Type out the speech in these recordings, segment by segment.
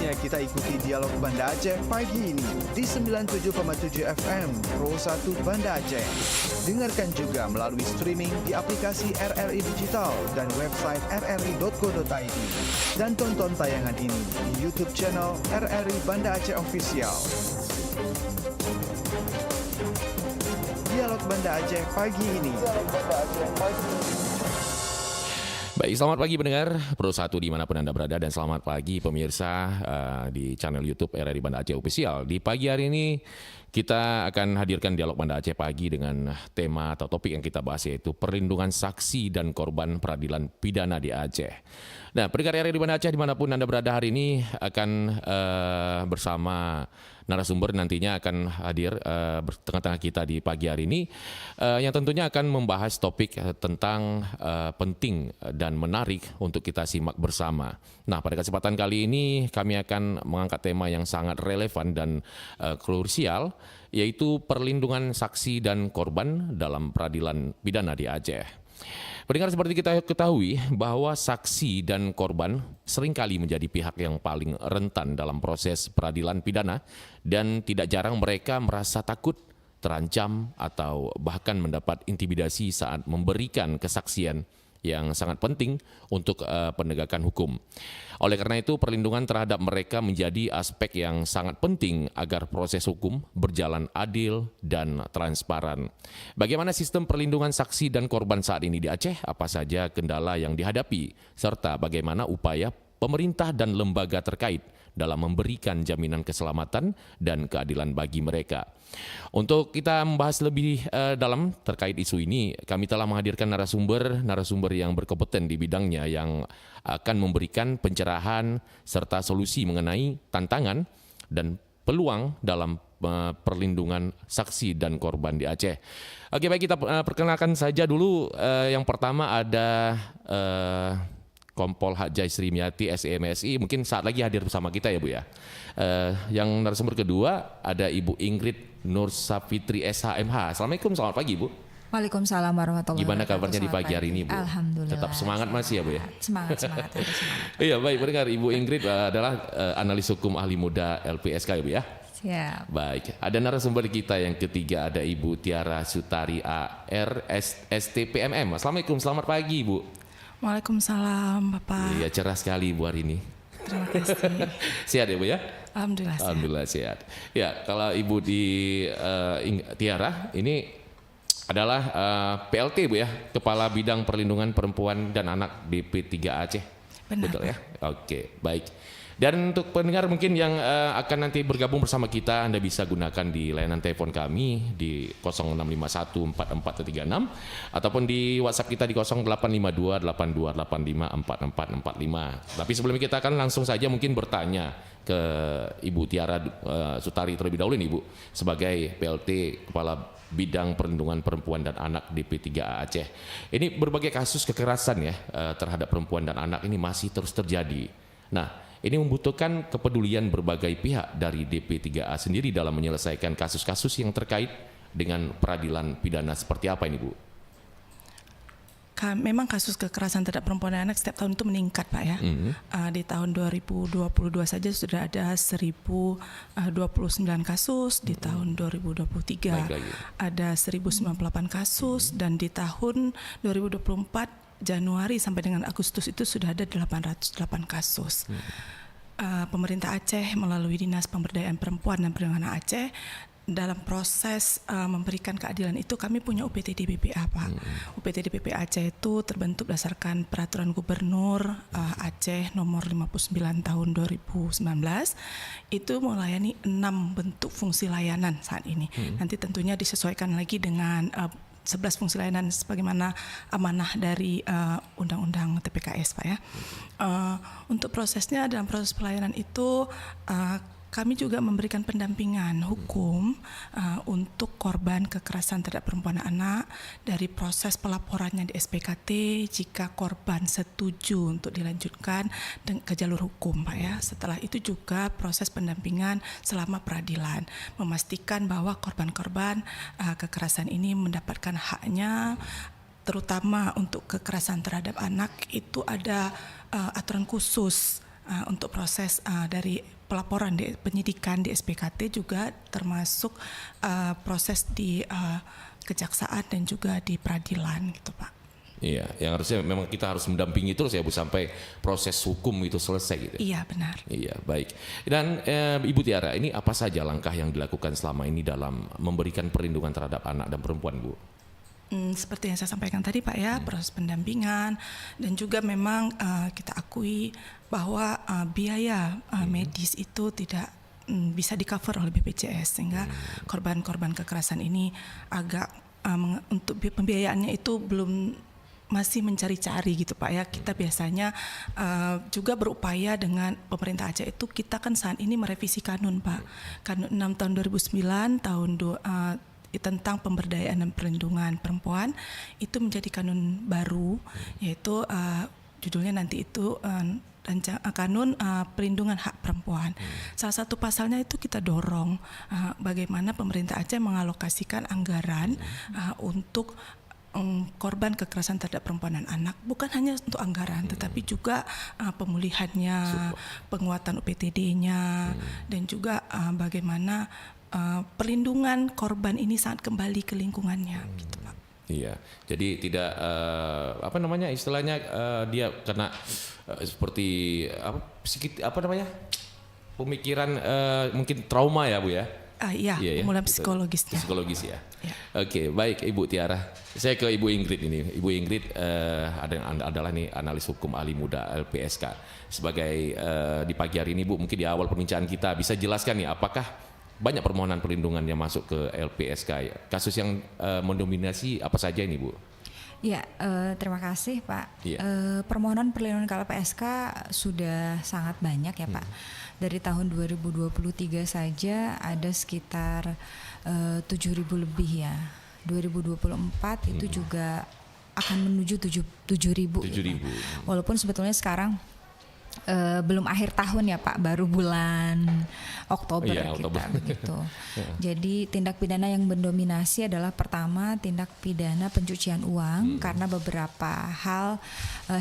Saatnya kita ikuti dialog Banda Aceh pagi ini di 97,7 FM Pro 1 Banda Aceh. Dengarkan juga melalui streaming di aplikasi RRI Digital dan website rri.co.id. Dan tonton tayangan ini di YouTube channel RRI Banda Aceh Official. Dialog Banda Aceh pagi ini. Baik, selamat pagi pendengar Pro 1 dimanapun Anda berada, dan selamat pagi pemirsa di channel YouTube RRI Banda Aceh Official. Di pagi hari ini kita akan hadirkan dialog Banda Aceh pagi dengan tema atau topik yang kita bahas, yaitu perlindungan saksi dan korban peradilan pidana di Aceh. Nah, pendengar RRI Banda Aceh dimanapun Anda berada, hari ini akan bersama narasumber nantinya akan hadir tengah-tengah kita di pagi hari ini, yang tentunya akan membahas topik tentang penting dan menarik untuk kita simak bersama. Nah, pada kesempatan kali ini kami akan mengangkat tema yang sangat relevan dan krusial, yaitu perlindungan saksi dan korban dalam peradilan pidana di Aceh. Pendengar, seperti kita ketahui bahwa saksi dan korban seringkali menjadi pihak yang paling rentan dalam proses peradilan pidana, dan tidak jarang mereka merasa takut, terancam, atau bahkan mendapat intimidasi saat memberikan kesaksian yang sangat penting untuk penegakan hukum. Oleh karena itu, perlindungan terhadap mereka menjadi aspek yang sangat penting agar proses hukum berjalan adil dan transparan. Bagaimana sistem perlindungan saksi dan korban saat ini di Aceh? Apa saja kendala yang dihadapi? Serta bagaimana upaya pemerintah dan lembaga terkait dalam memberikan jaminan keselamatan dan keadilan bagi mereka. Untuk kita membahas lebih dalam terkait isu ini, kami telah menghadirkan narasumber yang berkompeten di bidangnya, yang akan memberikan pencerahan serta solusi mengenai tantangan dan peluang dalam perlindungan saksi dan korban di Aceh. Oke, baik, kita perkenalkan saja dulu. Yang pertama ada Kompol Hajai Srimiati SEMSI, mungkin saat lagi hadir bersama kita ya Bu ya. Yang narasumber kedua ada Ibu Ingrid Nur Safitri SHMH. Assalamualaikum, selamat pagi Bu. Waalaikumsalam warahmatullahi wabarakatuh. Gimana kabarnya di pagi hari ini Bu? Alhamdulillah. Tetap semangat masih ya Bu ya? Semangat. Iya, baik pendengar, Ibu Ingrid adalah analis hukum ahli muda LPSK ya Bu ya? Siap. Baik, ada narasumber kita yang ketiga, ada Ibu Tiara Sutari AR STPMM. Assalamualaikum, selamat pagi Bu. Waalaikumsalam Bapak. Iya, cerah sekali Bu hari ini. Terima kasih. Sehat ya Bu ya? Alhamdulillah sehat. Alhamdulillah sehat. Ya, kalau Ibu di Tiara ini adalah PLT Bu ya, Kepala Bidang Perlindungan Perempuan dan Anak BP3 Aceh. Benar. Betul ya? Oke, baik. Dan untuk pendengar mungkin yang akan nanti bergabung bersama kita, Anda bisa gunakan di layanan telepon kami di 06514436 ataupun di WhatsApp kita di 085282854445. Tapi sebelum kita akan langsung saja mungkin bertanya ke Ibu Tiara Sutari terlebih dahulu nih Bu, sebagai PLT Kepala Bidang Perlindungan Perempuan dan Anak DP3A Aceh. Ini berbagai kasus kekerasan ya terhadap perempuan dan anak ini masih terus terjadi. Nah, ini membutuhkan kepedulian berbagai pihak dari DP3A sendiri dalam menyelesaikan kasus-kasus yang terkait dengan peradilan pidana. Seperti apa ini Bu? Memang kasus kekerasan terhadap perempuan dan anak setiap tahun itu meningkat Pak ya. Di tahun 2022 saja sudah ada 1029 kasus, di tahun 2023 ada 1098 kasus, dan di tahun 2024 Januari sampai dengan Agustus itu sudah ada 808 kasus. Pemerintah Aceh melalui Dinas Pemberdayaan Perempuan dan Perlindungan Aceh dalam proses memberikan keadilan itu, kami punya UPTD-BPA Pak. UPTD-BPA Aceh itu terbentuk berdasarkan Peraturan Gubernur Aceh nomor 59 tahun 2019. Itu melayani 6 bentuk fungsi layanan saat ini. Nanti tentunya disesuaikan lagi dengan 11 fungsi layanan sebagaimana amanah dari Undang-Undang TPKS Pak ya. Untuk prosesnya, dalam proses pelayanan itu kami juga memberikan pendampingan hukum untuk korban kekerasan terhadap perempuan dan anak dari proses pelaporannya di SPKT jika korban setuju untuk dilanjutkan ke jalur hukum Pak ya. Setelah itu juga proses pendampingan selama peradilan, memastikan bahwa korban-korban kekerasan ini mendapatkan haknya, terutama untuk kekerasan terhadap anak itu ada aturan khusus untuk proses dari pelaporan di penyidikan di SPKT juga termasuk proses di kejaksaan dan juga di peradilan gitu Pak. Iya, yang harusnya memang kita harus mendampingi terus ya Bu sampai proses hukum itu selesai gitu. Iya benar. Iya baik. Dan Ibu Tiara, ini apa saja langkah yang dilakukan selama ini dalam memberikan perlindungan terhadap anak dan perempuan Bu? Seperti yang saya sampaikan tadi Pak ya, proses pendampingan dan juga memang kita akui bahwa biaya medis itu tidak bisa di-cover oleh BPJS sehingga korban-korban kekerasan ini agak untuk pembiayaannya itu masih mencari-cari gitu Pak ya. Kita biasanya juga berupaya dengan pemerintah Aceh itu kita kan saat ini merevisi kanun Pak. Kanun 6 tahun 2009 tentang pemberdayaan dan perlindungan perempuan itu menjadi kanun baru yaitu judulnya nanti itu kanun perlindungan hak perempuan. Salah satu pasalnya itu kita dorong bagaimana pemerintah Aceh mengalokasikan anggaran untuk korban kekerasan terhadap perempuan dan anak, bukan hanya untuk anggaran tetapi juga pemulihannya, penguatan UPTD-nya dan juga bagaimana perlindungan korban ini saat kembali ke lingkungannya gitu Pak. Iya, jadi tidak istilahnya dia kena seperti pemikiran mungkin trauma ya Bu ya. Iya, pemulihan psikologisnya. Psikologis ya. Ya. Oke, baik Ibu Tiara. Saya ke Ibu Ingrid ini. Ibu Ingrid adalah nih analis hukum ahli muda LPSK. Sebagai di pagi hari ini Bu, mungkin di awal perbincangan kita bisa jelaskan nih apakah banyak permohonan perlindungan yang masuk ke LPSK ya? Kasus yang mendominasi apa saja ini Bu? Ya, terima kasih Pak. Ya. Permohonan perlindungan ke LPSK sudah sangat banyak ya Pak. Dari tahun 2023 saja ada sekitar 7.000 lebih ya. 2024 itu juga akan menuju 7.000. Walaupun sebetulnya sekarang belum akhir tahun ya Pak, baru bulan Oktober begitu. Jadi tindak pidana yang mendominasi adalah pertama tindak pidana pencucian uang karena beberapa hal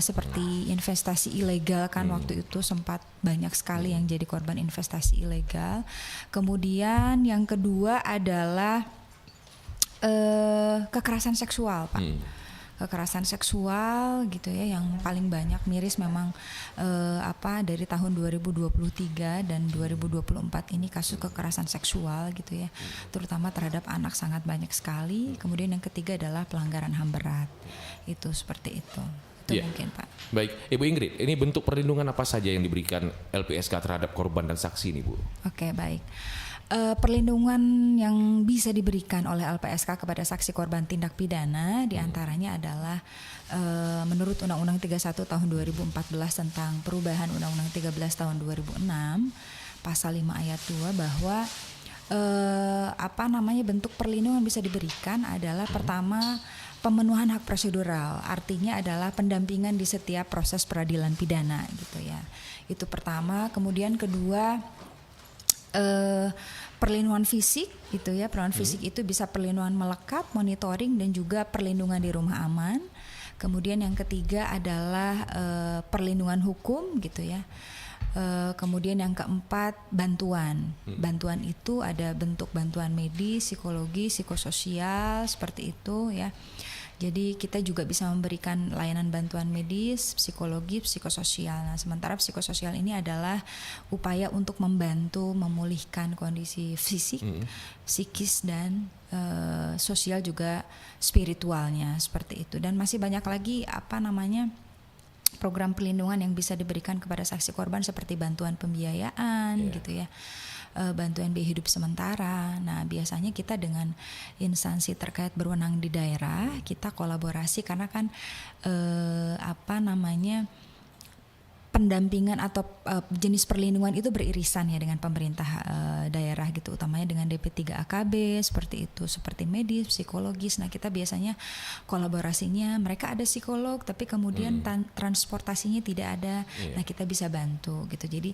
seperti investasi ilegal kan waktu itu sempat banyak sekali yang jadi korban investasi ilegal. Kemudian yang kedua adalah kekerasan seksual Pak. Kekerasan seksual gitu ya yang paling banyak miris memang dari tahun 2023 dan 2024 ini kasus kekerasan seksual gitu ya, terutama terhadap anak sangat banyak sekali. Kemudian yang ketiga adalah pelanggaran HAM berat, itu seperti itu. Mungkin Pak. Baik, Ibu Ingrid, ini bentuk perlindungan apa saja yang diberikan LPSK terhadap korban dan saksi ini Bu? Oke, baik. Perlindungan yang bisa diberikan oleh LPSK kepada saksi korban tindak pidana diantaranya adalah menurut Undang-Undang 31 tahun 2014 tentang perubahan Undang-Undang 13 tahun 2006 pasal 5 ayat 2 bahwa bentuk perlindungan bisa diberikan adalah pertama pemenuhan hak prosedural, artinya adalah pendampingan di setiap proses peradilan pidana gitu ya. Itu pertama. Kemudian kedua perlindungan fisik gitu ya. Perlindungan fisik itu bisa perlindungan melekat, monitoring dan juga perlindungan di rumah aman. Kemudian yang ketiga adalah perlindungan hukum gitu ya. Kemudian yang keempat bantuan. Bantuan itu ada bentuk bantuan medis, psikologi, psikososial seperti itu ya. Jadi kita juga bisa memberikan layanan bantuan medis, psikologi, psikososial. Nah, sementara psikososial ini adalah upaya untuk membantu memulihkan kondisi fisik, psikis dan sosial juga spiritualnya seperti itu. Dan masih banyak lagi program perlindungan yang bisa diberikan kepada saksi korban seperti bantuan pembiayaan gitu ya. Bantuan biaya hidup sementara. Nah, biasanya kita dengan instansi terkait berwenang di daerah, kita kolaborasi karena kan pendampingan atau jenis perlindungan itu beririsan ya dengan pemerintah daerah gitu, utamanya dengan DP3 AKB seperti itu, seperti medis, psikologis. Nah, kita biasanya kolaborasinya mereka ada psikolog tapi kemudian transportasinya tidak ada. Nah, kita bisa bantu gitu. Jadi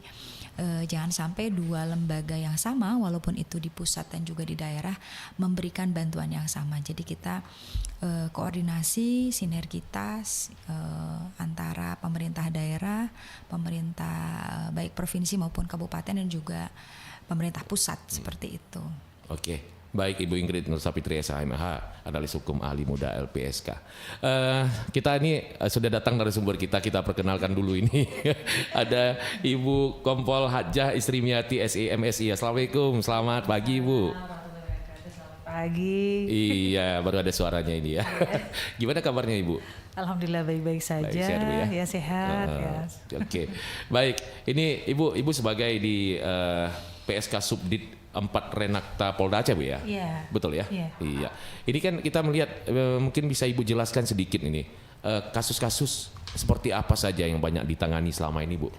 jangan sampai dua lembaga yang sama walaupun itu di pusat dan juga di daerah memberikan bantuan yang sama. Jadi kita koordinasi sinergitas antara pemerintah daerah, pemerintah baik provinsi maupun kabupaten dan juga pemerintah pusat seperti itu. Oke. Baik, Ibu Ingrid Nur Sapitri SHMH, analis hukum ahli muda LPSK. Kita ini sudah datang dari sumber kita perkenalkan dulu ini. Ada Ibu Kompol Hadjah Isrimiati SI MSI. Assalamualaikum, selamat pagi Ibu. Pagi. Iya, baru ada suaranya ini ya. Gimana kabarnya Ibu? Alhamdulillah baik-baik saja. Baik, sehat, Bu, ya? Ya sehat. Ya. Oke, baik. Ini Ibu sebagai di PSK Subdit 4 Renakta Polda Aceh Bu ya? Iya. Betul ya? Iya. Ini kan kita melihat mungkin bisa Ibu jelaskan sedikit ini kasus-kasus seperti apa saja yang banyak ditangani selama ini Bu?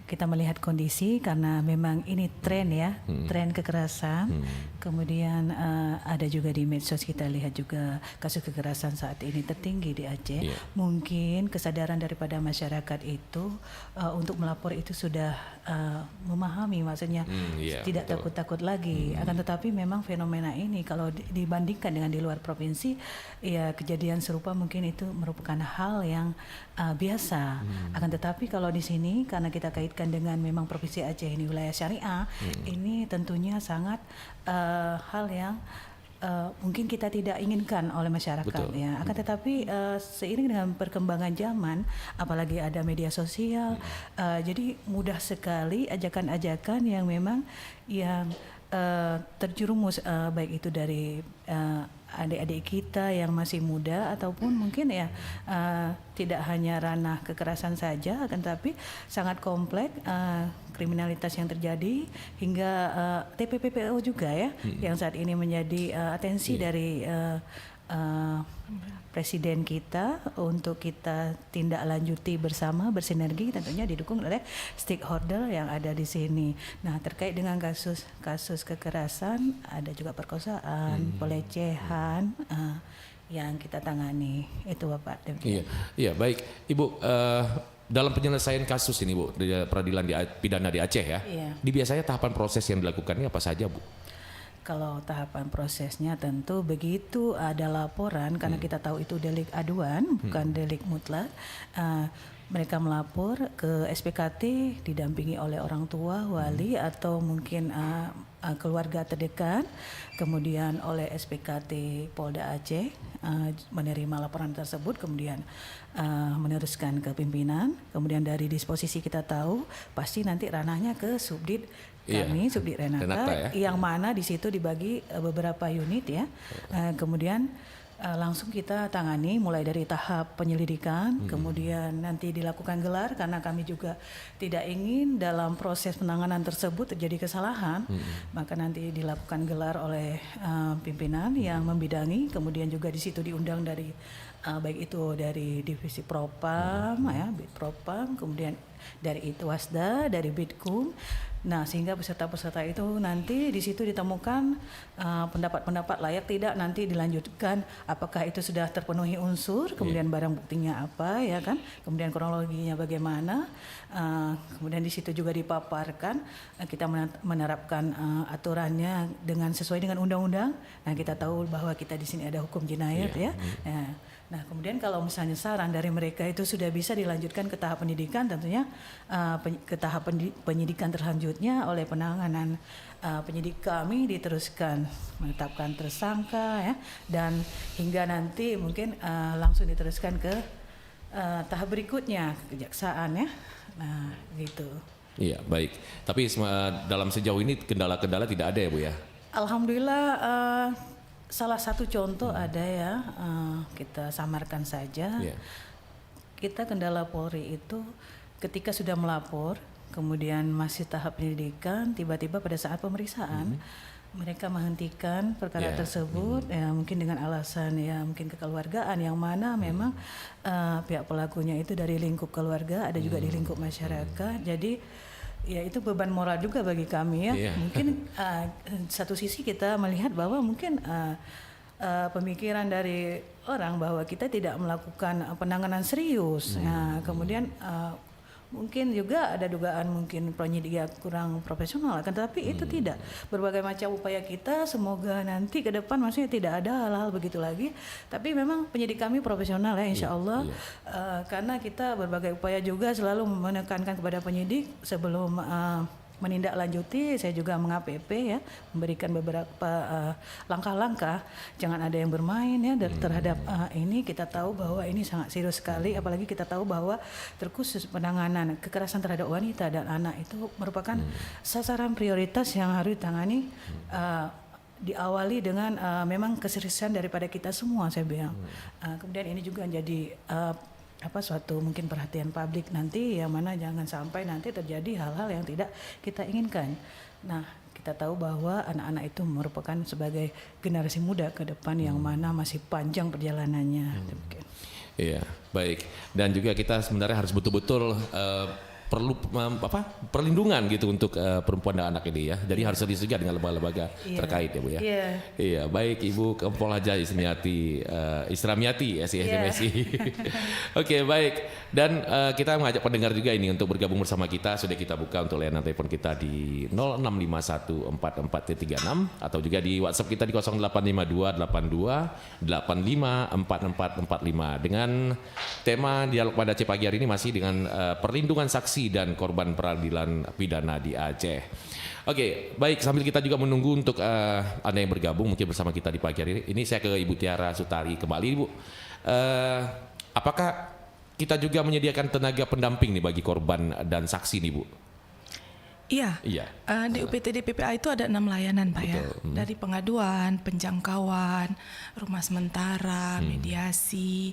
Kita melihat kondisi karena memang ini tren ya, tren kekerasan. Kemudian ada juga di medsos kita lihat juga kasus kekerasan saat ini tertinggi di Aceh. Yeah. Mungkin kesadaran daripada masyarakat itu untuk melapor itu sudah memahami, maksudnya tidak takut-takut lagi. Akan tetapi memang fenomena ini kalau dibandingkan dengan di luar provinsi, ya kejadian serupa mungkin itu merupakan hal yang biasa. Akan tetapi kalau di sini karena kita kaitkan dengan memang provinsi Aceh ini wilayah syariah, ini tentunya sangat hal yang mungkin kita tidak inginkan oleh masyarakat. Betul. Ya. Akan tetapi seiring dengan perkembangan zaman, apalagi ada media sosial, jadi mudah sekali ajakan-ajakan yang memang yang terjerumus baik itu dari adik-adik kita yang masih muda ataupun mungkin ya tidak hanya ranah kekerasan saja, akan tapi sangat kompleks kriminalitas yang terjadi hingga TPPO juga ya yang saat ini menjadi atensi dari Presiden kita untuk kita tindak lanjuti bersama bersinergi, tentunya didukung oleh stakeholder yang ada di sini. Nah, terkait dengan kasus kekerasan, ada juga perkosaan, pelecehan yang kita tangani. Itu Bapak. Iya, baik Ibu. Dalam penyelesaian kasus ini Bu, di peradilan pidana di Aceh ya, di biasanya tahapan proses yang dilakukan ini apa saja Bu? Kalau tahapan prosesnya tentu begitu ada laporan, karena kita tahu itu delik aduan, bukan delik mutlak. Mereka melapor ke SPKT didampingi oleh orang tua, wali atau mungkin keluarga terdekat, kemudian oleh SPKT Polda Aceh menerima laporan tersebut, kemudian meneruskan ke pimpinan, kemudian dari disposisi kita tahu pasti nanti ranahnya ke Subdit kami, Subdit Renata, yang mana di situ dibagi beberapa unit ya. Kemudian langsung kita tangani mulai dari tahap penyelidikan, kemudian nanti dilakukan gelar karena kami juga tidak ingin dalam proses penanganan tersebut terjadi kesalahan, maka nanti dilakukan gelar oleh pimpinan yang membidangi, kemudian juga di situ diundang dari baik itu dari divisi Propam ya, Bid Propam, kemudian dari Itwasda, dari Bidkum. Nah, sehingga peserta-peserta itu nanti di situ ditemukan pendapat-pendapat layak tidak, nanti dilanjutkan apakah itu sudah terpenuhi unsur, kemudian barang buktinya apa ya kan, kemudian kronologinya bagaimana, kemudian di situ juga dipaparkan kita menerapkan aturannya dengan sesuai dengan undang-undang. Nah, kita tahu bahwa kita di sini ada hukum jinayat ya. Nah, kemudian kalau misalnya saran dari mereka itu sudah bisa dilanjutkan ke tahap penyidikan, tentunya ke tahap penyidikan terlanjutnya oleh penanganan penyidik kami diteruskan menetapkan tersangka ya, dan hingga nanti mungkin langsung diteruskan ke tahap berikutnya kejaksaan ya. Nah, gitu. Iya, baik. Tapi dalam sejauh ini kendala-kendala tidak ada ya Bu ya? Alhamdulillah. Salah satu contoh ada ya, kita samarkan saja. Kita kendala Polri itu ketika sudah melapor, kemudian masih tahap penyelidikan, tiba-tiba pada saat pemeriksaan mereka menghentikan perkara tersebut, ya mungkin dengan alasan ya mungkin kekeluargaan, yang mana memang pihak pelakunya itu dari lingkup keluarga, ada juga di lingkup masyarakat. Jadi ya itu beban moral juga bagi kami ya. Mungkin satu sisi kita melihat bahwa mungkin pemikiran dari orang bahwa kita tidak melakukan penanganan serius. Nah, kemudian mungkin juga ada dugaan mungkin penyidik kurang profesional, kan tapi itu tidak. Berbagai macam upaya kita, semoga nanti ke depan maksudnya tidak ada hal-hal begitu lagi. Tapi memang penyidik kami profesional ya, insya Allah. Karena kita berbagai upaya juga selalu menekankan kepada penyidik sebelum menindaklanjuti, saya juga meng-APP ya, memberikan beberapa langkah-langkah, jangan ada yang bermain ya terhadap ini. Kita tahu bahwa ini sangat serius sekali, apalagi kita tahu bahwa terkhusus penanganan kekerasan terhadap wanita dan anak itu merupakan sasaran prioritas yang harus ditangani, diawali dengan memang keseriusan daripada kita semua, saya bilang. Kemudian ini juga menjadi suatu mungkin perhatian publik nanti, yang mana jangan sampai nanti terjadi hal-hal yang tidak kita inginkan. Nah, kita tahu bahwa anak-anak itu merupakan sebagai generasi muda ke depan yang mana masih panjang perjalanannya. Iya, baik. Dan juga kita sebenarnya harus betul-betul perlu perlindungan gitu untuk perempuan dan anak ini ya. Jadi harus disegah dengan lembaga-lembaga terkait ya Bu ya. Iya, baik Ibu Kompol Hajah Isramiati SI. Oke, baik. Dan kita mengajak pendengar juga ini untuk bergabung bersama kita. Sudah kita buka untuk layanan telepon kita di 06514436 atau juga di WhatsApp kita di 085282854445 dengan tema dialog pada Aceh pagi hari ini masih dengan perlindungan saksi dan korban peradilan pidana di Aceh. Oke, baik, sambil kita juga menunggu untuk Anda yang bergabung mungkin bersama kita di pagi hari ini, saya ke Ibu Tiara Sutari kembali, Ibu. Apakah kita juga menyediakan tenaga pendamping nih bagi korban dan saksi nih, Bu? Iya. Di UPTD PPA itu ada 6 layanan, Pak. Betul. Ya. Dari pengaduan, penjangkauan, rumah sementara, mediasi,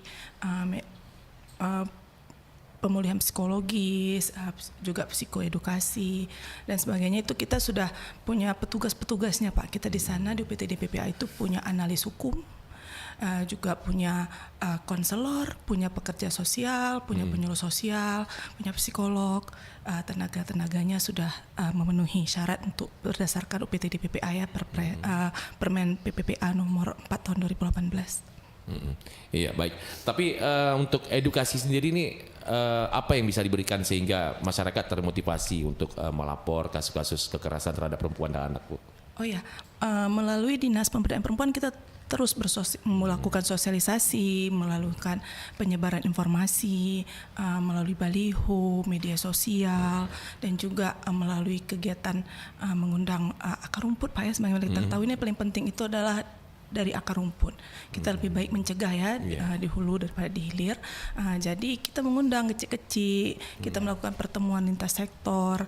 pemulihan psikologis, juga psikoedukasi dan sebagainya. Itu kita sudah punya petugas-petugasnya, Pak. Kita di sana di UPTD PPA itu punya analis hukum, juga punya konselor, punya pekerja sosial, punya penyuluh sosial, punya psikolog. Tenaga-tenaganya sudah memenuhi syarat untuk berdasarkan UPTD PPA ya, Permen PPPA nomor 4 tahun 2018. Iya, baik. Tapi untuk edukasi sendiri nih apa yang bisa diberikan sehingga masyarakat termotivasi untuk melapor kasus-kasus kekerasan terhadap perempuan dan anak, Bu? Oh ya, melalui Dinas Pemberdayaan Perempuan kita terus melakukan sosialisasi, melakukan penyebaran informasi melalui baliho, media sosial, dan juga melalui kegiatan mengundang akar rumput, Pak ya. Sebagaimana kita tahu ini paling penting itu adalah dari akar rumput. Kita lebih baik mencegah ya di hulu daripada di hilir. Jadi kita mengundang kecil-kecil, kita melakukan pertemuan lintas sektor,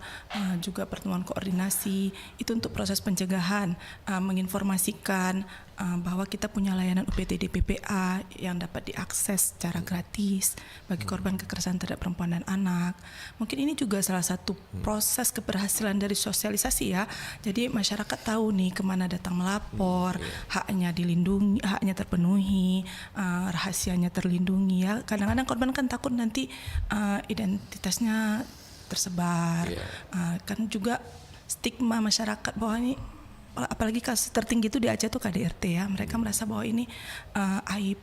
juga pertemuan koordinasi. Itu untuk proses pencegahan, menginformasikan bahwa kita punya layanan UPTD PPA yang dapat diakses secara gratis bagi korban kekerasan terhadap perempuan dan anak. Mungkin ini juga salah satu proses keberhasilan dari sosialisasi ya. Jadi masyarakat tahu nih kemana datang melapor, haknya dilindungi, haknya terpenuhi, rahasianya terlindungi ya. Kadang-kadang korban kan takut nanti identitasnya tersebar, kan juga stigma masyarakat bahwa ini, apalagi kasus tertinggi itu di Aceh itu KDRT ya, mereka merasa bahwa ini aib,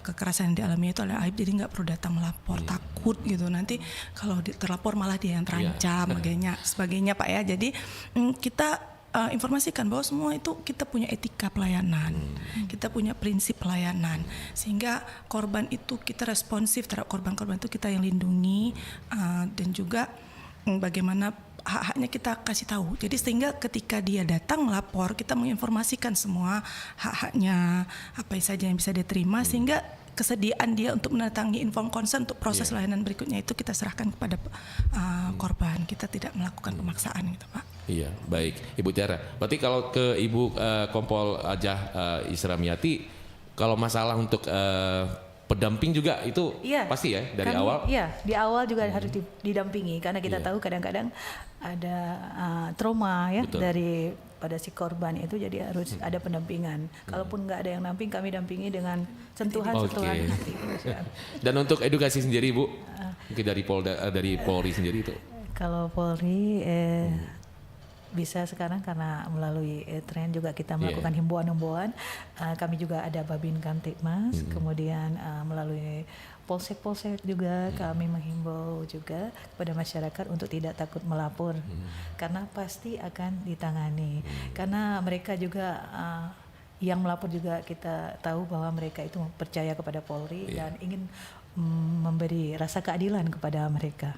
kekerasan yang dialami itu adalah aib, jadi nggak perlu datang melapor, takut gitu nanti kalau terlapor malah dia yang terancam, sebagainya Pak ya. Jadi kita informasikan bahwa semua itu kita punya etika pelayanan, kita punya prinsip pelayanan, sehingga korban itu kita responsif terhadap korban-korban itu kita yang lindungi, dan juga bagaimana hak-haknya kita kasih tahu. Jadi sehingga ketika dia datang melapor, kita menginformasikan semua hak-haknya, apa saja yang bisa dia terima, sehingga kesediaan dia untuk mendatangi inform konsen untuk proses layanan berikutnya itu kita serahkan kepada korban. Kita tidak melakukan pemaksaan gitu, Pak. Iya, baik. Ibu Tiara, berarti kalau ke Ibu Kompol Hajah Isramiati, kalau masalah untuk pendamping juga itu pasti ya dari awal? Iya, di awal juga harus didampingi karena kita tahu kadang-kadang ada trauma ya dari pada si korban itu, jadi harus ada pendampingan. Kalaupun nggak ada yang damping, kami dampingi dengan sentuhan-sentuhan hati. Dan untuk edukasi sendiri, Bu, mungkin dari Polri sendiri itu? Kalau Polri bisa sekarang karena melalui tren juga kita melakukan himbauan-himbauan. Kami juga ada Babin Kamtibmas, kemudian melalui polsek-polsek juga kami menghimbau juga kepada masyarakat untuk tidak takut melapor karena pasti akan ditangani. Karena mereka juga yang melapor juga kita tahu bahwa mereka itu percaya kepada Polri dan ingin memberi rasa keadilan kepada mereka.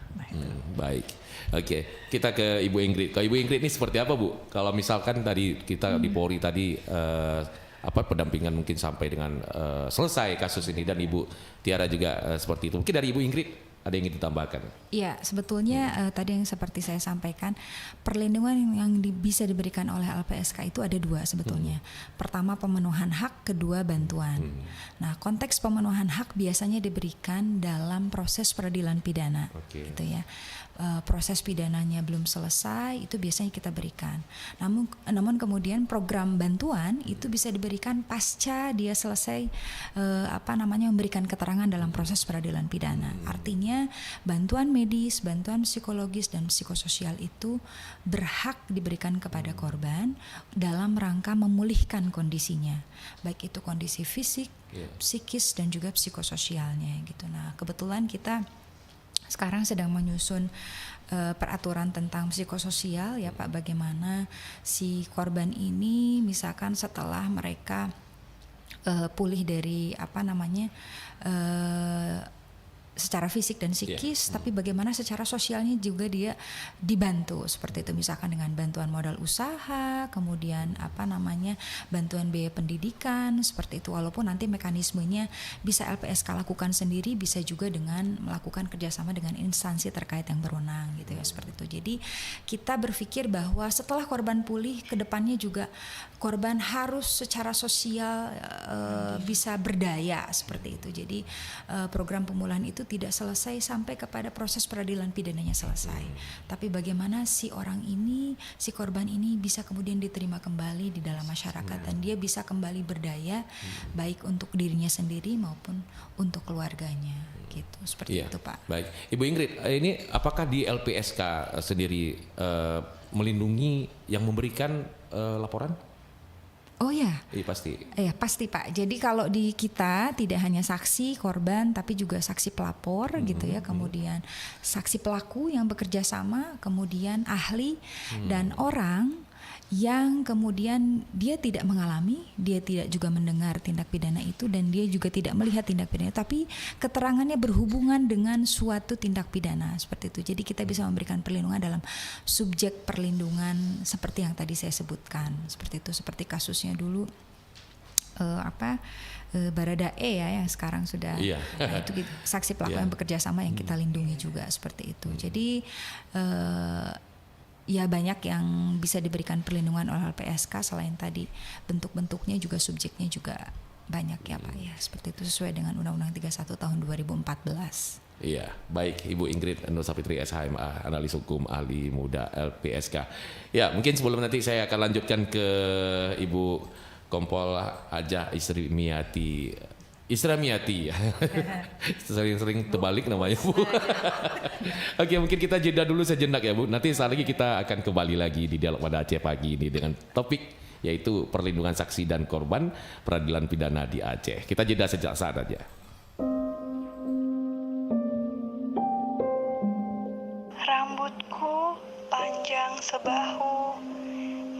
Baik, oke. Kita ke Ibu Ingrid. Kalau Ibu Ingrid ini seperti apa, Bu? Kalau misalkan tadi kita di Polri tadi pendampingan mungkin sampai dengan selesai kasus ini, dan Ibu Tiara juga seperti itu. Mungkin dari Ibu Ingrid ada yang ingin ditambahkan? Iya, sebetulnya tadi yang seperti saya sampaikan, perlindungan yang bisa diberikan oleh LPSK itu ada dua sebetulnya. Pertama pemenuhan hak, kedua bantuan. Nah, konteks pemenuhan hak biasanya diberikan dalam proses peradilan pidana, gitu ya. Proses pidananya belum selesai, itu biasanya kita berikan. Namun kemudian program bantuan itu bisa diberikan pasca dia selesai memberikan keterangan dalam proses peradilan pidana. Artinya bantuan medis, bantuan psikologis dan psikososial itu berhak diberikan kepada korban dalam rangka memulihkan kondisinya, baik itu kondisi fisik, psikis dan juga psikososialnya gitu. Nah, kebetulan kita sekarang sedang menyusun peraturan tentang psikososial ya Pak, bagaimana si korban ini misalkan setelah mereka pulih dari secara fisik dan psikis, tapi bagaimana secara sosialnya juga dia dibantu seperti itu, misalkan dengan bantuan modal usaha, kemudian bantuan biaya pendidikan seperti itu, walaupun nanti mekanismenya bisa LPSK lakukan sendiri, bisa juga dengan melakukan kerjasama dengan instansi terkait yang berwenang gitu ya, seperti itu. Jadi kita berpikir bahwa setelah korban pulih, kedepannya juga korban harus secara sosial bisa berdaya seperti itu. Jadi program pemulihan itu tidak selesai sampai kepada proses peradilan pidananya selesai, tapi bagaimana si korban ini bisa kemudian diterima kembali di dalam masyarakat dan dia bisa kembali berdaya, baik untuk dirinya sendiri maupun untuk keluarganya gitu, seperti itu Pak. Baik, Ibu Ingrid, ini apakah di LPSK sendiri melindungi yang memberikan laporan? Oh ya, iya pasti. Ya pasti Pak. Jadi kalau di kita tidak hanya saksi korban, tapi juga saksi pelapor gitu ya. Kemudian saksi pelaku yang bekerja sama, kemudian ahli dan orang yang kemudian dia tidak mengalami, dia tidak juga mendengar tindak pidana itu dan dia juga tidak melihat tindak pidana, tapi keterangannya berhubungan dengan suatu tindak pidana seperti itu. Jadi kita bisa memberikan perlindungan dalam subjek perlindungan seperti yang tadi saya sebutkan, seperti itu. Seperti kasusnya dulu Baradae ya yang sekarang sudah nah, itu gitu, saksi pelaku yang bekerja sama yang kita lindungi juga seperti itu. Jadi ya banyak yang bisa diberikan perlindungan oleh LPSK, selain tadi bentuk-bentuknya juga subjeknya juga banyak ya Pak ya, seperti itu sesuai dengan Undang-Undang 31 tahun 2014. Iya, baik Ibu Ingrid Nur Sapitri SHMA, analis hukum ahli muda LPSK. Ya, mungkin sebelum nanti saya akan lanjutkan ke Ibu Kompol Hajah Isra-Miati, sering terbalik namanya Bu. Oke, mungkin kita jeda dulu sejenak ya Bu. Nanti saat lagi kita akan kembali lagi di Dialog Banda Aceh pagi ini dengan topik yaitu perlindungan saksi dan korban peradilan pidana di Aceh. Kita jeda sejak saat aja. Rambutku panjang sebahu,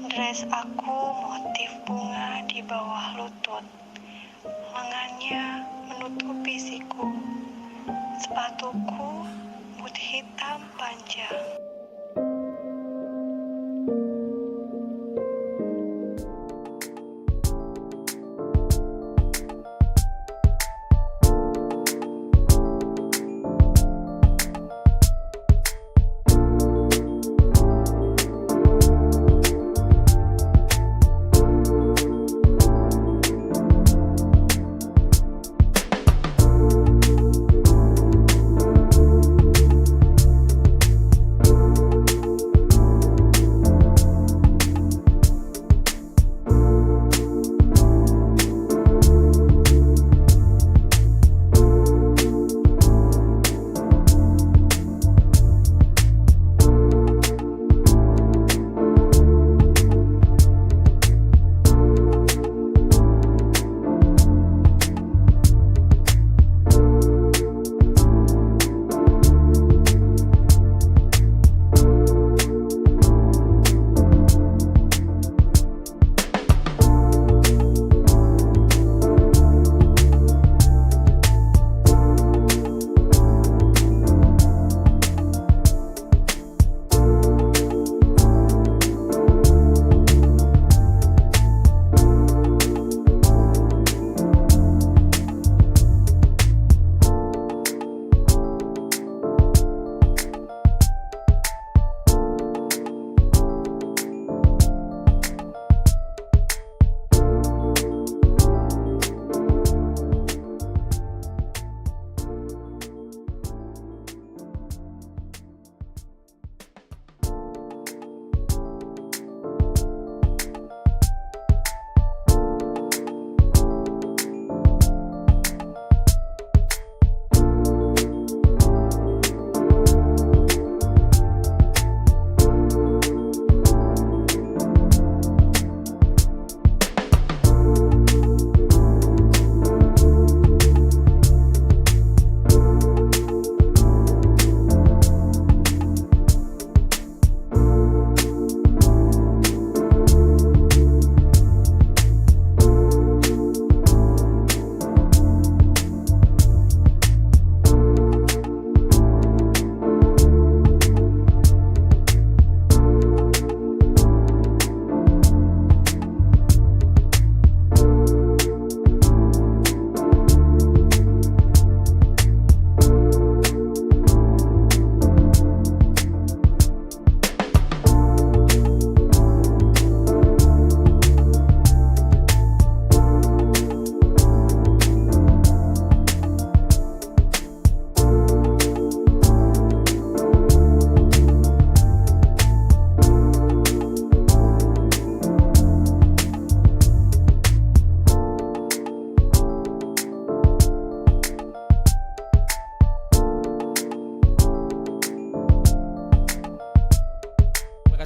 dress aku motif bunga di bawah lutut. Lengannya menutupi siku, sepatuku boot hitam panjang.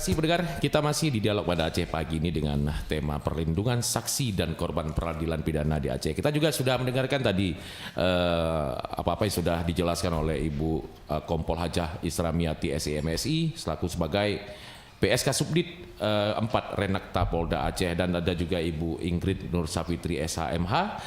kasih pendengar, kita masih di Dialog Banda Aceh pagi ini dengan tema perlindungan saksi dan korban peradilan pidana di Aceh. Kita juga sudah mendengarkan tadi apa-apa yang sudah dijelaskan oleh Ibu Kompol Hajah Isramiati SIMSI selaku sebagai PSK Subdit 4 Renakta Polda Aceh, dan ada juga Ibu Ingrid Nur Safitri SHMH,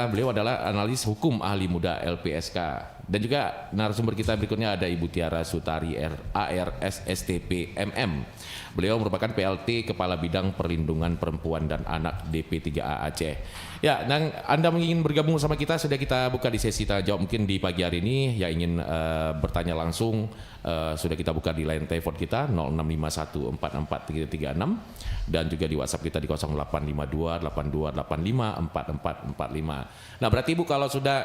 beliau adalah analis hukum ahli muda LPSK. Dan juga narasumber kita berikutnya ada Ibu Tiara Sutari ARS STP MM. Beliau merupakan PLT Kepala Bidang Perlindungan Perempuan dan Anak DP3A Aceh. Ya, dan Anda ingin bergabung sama kita, sudah kita buka di sesi tanya jawab mungkin di pagi hari ini. Yang ingin bertanya langsung sudah kita buka di line telepon kita 0651443336 dan juga di WhatsApp kita di 085282854445. Nah, berarti Ibu kalau sudah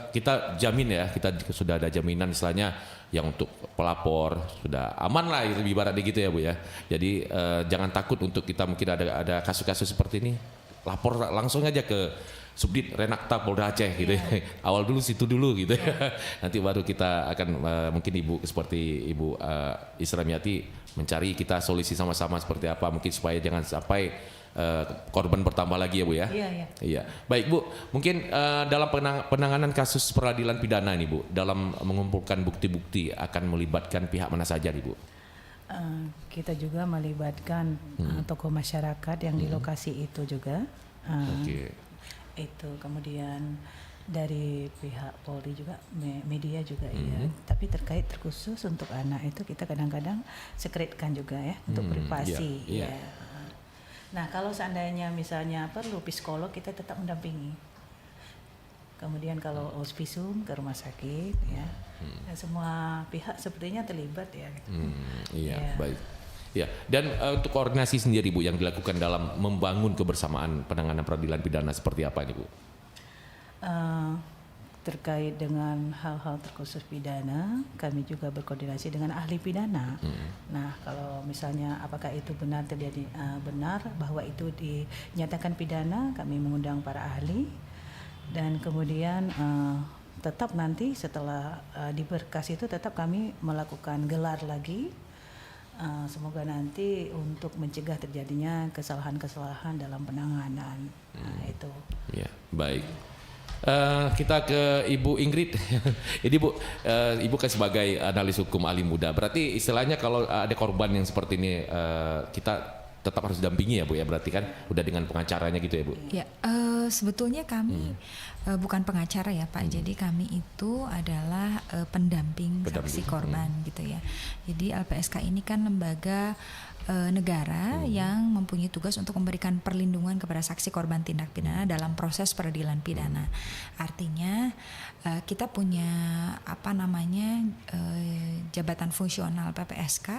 kita jamin ya, kita sudah ada jaminan istilahnya yang untuk pelapor sudah aman lah, ibaratnya gitu ya Bu ya. Jadi jangan takut untuk kita mungkin ada kasus-kasus seperti ini, lapor langsung aja ke Subdit Renakta Polda Aceh gitu ya. Awal dulu situ dulu gitu ya. Nanti baru kita akan mungkin Ibu seperti Ibu Isramiati mencari kita solusi sama-sama seperti apa mungkin supaya jangan sampai korban bertambah lagi ya Bu ya. Iya. Baik Bu, mungkin dalam penanganan kasus peradilan pidana ini Bu, dalam mengumpulkan bukti-bukti akan melibatkan pihak mana saja nih Bu? Kita juga melibatkan tokoh masyarakat yang di lokasi itu juga. Itu kemudian dari pihak Polri juga, media juga iya. Tapi terkhusus untuk anak itu kita kadang-kadang sekretkan juga ya untuk privasi. Ya. Nah, kalau seandainya misalnya perlu psikolog, kita tetap mendampingi. Kemudian kalau hospisium ke rumah sakit ya. Dan semua pihak sepertinya terlibat ya. Baik. Ya, dan untuk koordinasi sendiri Bu yang dilakukan dalam membangun kebersamaan penanganan peradilan pidana seperti apa ini Bu? Terkait dengan hal-hal terkhusus pidana, kami juga berkoordinasi dengan ahli pidana. Nah, kalau misalnya apakah itu benar terjadi benar bahwa itu dinyatakan pidana, kami mengundang para ahli dan kemudian tetap nanti setelah di berkas itu tetap kami melakukan gelar lagi. Semoga nanti untuk mencegah terjadinya kesalahan-kesalahan dalam penanganan. Nah, itu. Ya, baik. Kita ke Ibu Ingrid. Jadi Bu, Ibu kan sebagai analis hukum ahli muda, berarti istilahnya kalau ada korban yang seperti ini kita tetap harus dampingi ya Bu ya, berarti kan udah dengan pengacaranya gitu ya Bu? Ya, sebetulnya kami bukan pengacara ya Pak, jadi kami itu adalah pendamping saksi korban gitu ya. Jadi LPSK ini kan lembaga negara yang mempunyai tugas untuk memberikan perlindungan kepada saksi korban tindak pidana dalam proses peradilan pidana. Artinya kita punya jabatan fungsional PPSK,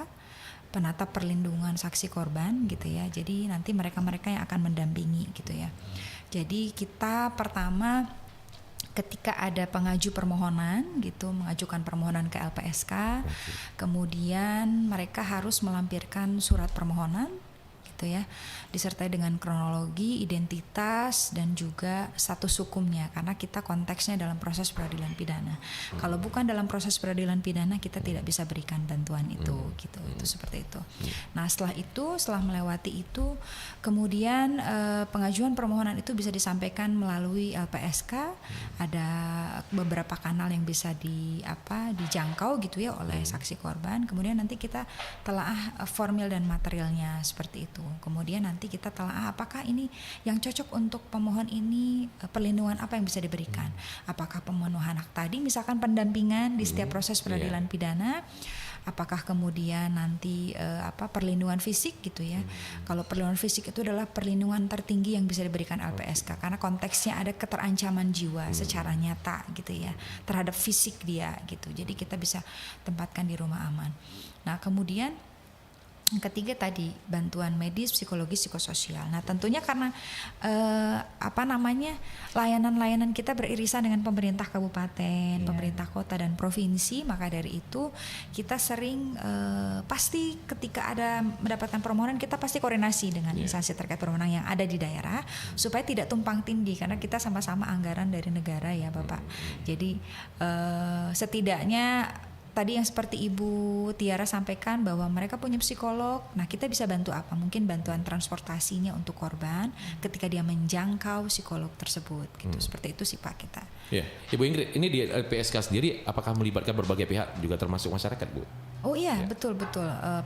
penata perlindungan saksi korban gitu ya. Jadi nanti mereka-mereka yang akan mendampingi gitu ya. Jadi kita pertama ketika ada pengaju permohonan gitu, mengajukan permohonan ke LPSK, kemudian mereka harus melampirkan surat permohonan gitu ya, disertai dengan kronologi, identitas dan juga status hukumnya, karena kita konteksnya dalam proses peradilan pidana. Kalau bukan dalam proses peradilan pidana kita tidak bisa berikan bantuan itu gitu. Itu seperti itu. Nah, setelah melewati itu kemudian pengajuan permohonan itu bisa disampaikan melalui LPSK. Ada beberapa kanal yang bisa dijangkau gitu ya oleh saksi korban. Kemudian nanti kita telaah formil dan materialnya seperti itu. Kemudian nanti kita telaah apakah ini yang cocok untuk pemohon ini, perlindungan apa yang bisa diberikan. Apakah pemenuhan hak tadi misalkan pendampingan di setiap proses peradilan pidana, apakah kemudian nanti perlindungan fisik gitu ya. Kalau perlindungan fisik itu adalah perlindungan tertinggi yang bisa diberikan LPSK karena konteksnya ada keterancaman jiwa secara nyata gitu ya terhadap fisik dia gitu. Jadi kita bisa tempatkan di rumah aman. Nah, kemudian yang ketiga tadi bantuan medis, psikologis, psikososial. Nah, tentunya karena layanan-layanan kita beririsan dengan pemerintah kabupaten, pemerintah kota dan provinsi, maka dari itu kita sering pasti ketika ada mendapatkan permohonan kita pasti koordinasi dengan instansi terkait permohonan yang ada di daerah supaya tidak tumpang tindih karena kita sama-sama anggaran dari negara ya Bapak. Jadi setidaknya tadi yang seperti Ibu Tiara sampaikan bahwa mereka punya psikolog. Nah, kita bisa bantu apa? Mungkin bantuan transportasinya untuk korban ketika dia menjangkau psikolog tersebut gitu. Seperti itu sih Pak kita. Ya, Ibu Ingrid, ini di LPSK sendiri apakah melibatkan berbagai pihak juga termasuk masyarakat, Bu? Oh iya, betul.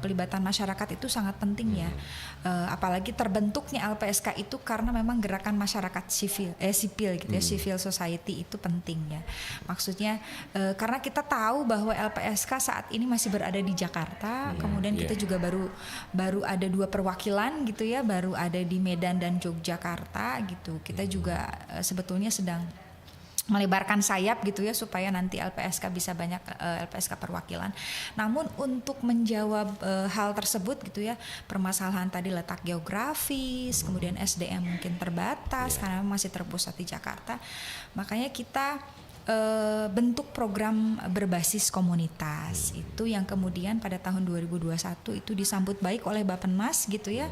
Pelibatan masyarakat itu sangat penting ya. Apalagi terbentuknya LPSK itu karena memang gerakan masyarakat sipil gitu ya, civil society itu penting ya. Maksudnya karena kita tahu bahwa LPSK saat ini masih berada di Jakarta, kemudian kita juga baru ada 2 perwakilan gitu ya, baru ada di Medan dan Yogyakarta gitu. Kita juga sebetulnya sedang melebarkan sayap gitu ya supaya nanti LPSK bisa banyak LPSK perwakilan. Namun untuk menjawab hal tersebut gitu ya, permasalahan tadi letak geografis, kemudian SDM mungkin terbatas karena masih terpusat di Jakarta. Makanya kita bentuk program berbasis komunitas itu yang kemudian pada tahun 2021 itu disambut baik oleh Bappenas gitu ya.